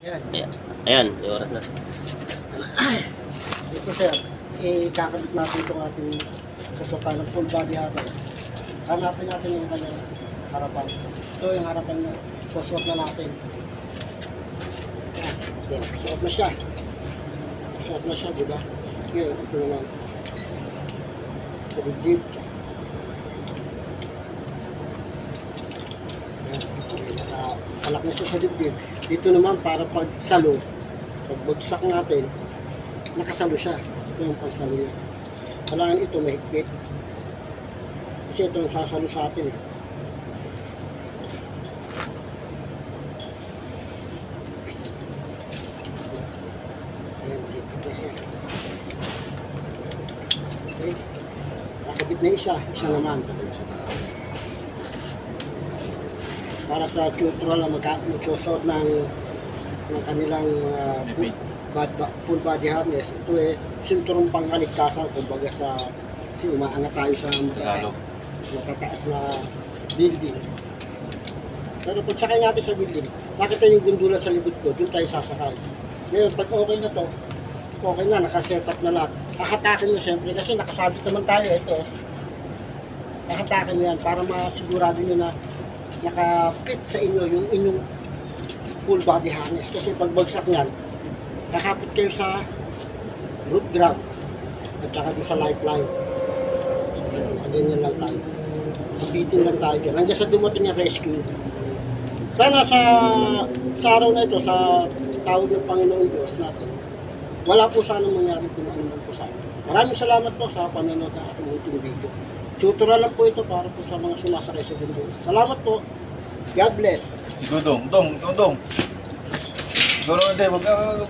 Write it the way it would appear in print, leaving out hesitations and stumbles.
Yan. Ayan, may oras na. Ito sir, kakabit natin itong ating sasukan ng full body harness. Hanapin natin yung kanyang harapan. Ito yung harapan na susuot na natin. Yan, suot na siya. Suot na siya, di ba? Ngayon, ito naman. Sa dibdib. Yan, nakakalak na siya sa dibdib. Dito naman, para pag salo, pag bagsak natin, nakasalo siya. Ito yung pagsalo niya. Kailangan ito mahigpit. Kasi ito yung sasalo sa atin. Ayan, mahigpit na siya. Okay. Nakabit na isa naman. Para sa tutorial na magsusot ng kanilang full body harness. Ito sinturong pangkaligtasan, kumbaga kasi umaangat tayo sa matataas na building. Pero pag sakay natin sa building, nakita yung gundula sa likod ko, doon tayo sasakay. Ngayon, pag okay na to, okay na, nakaset up na lahat. Hahatakin mo siyempre kasi nakasabit naman tayo. Ito, hahatakin mo yan para masigurado nyo na nakapit sa inyo yung inyong full body harness. Kasi pag bagsak nyan, kakapit kayo sa root grab at saka din sa lifeline. Ganyan lang tayo. Kapitin lang tayo dyan. Hanggang sa dumating yung rescue. Sana sa araw na ito, sa tawag ng Panginoon Diyos natin, wala po sanang mangyari kung ano man po sa akin. Maraming salamat po sa panonood ng ating ultimo video. Tutorial lang po ito para po sa mga sumasakay sa bundok. Salamat po. God bless. Dong. Dong, hindi, wag ka.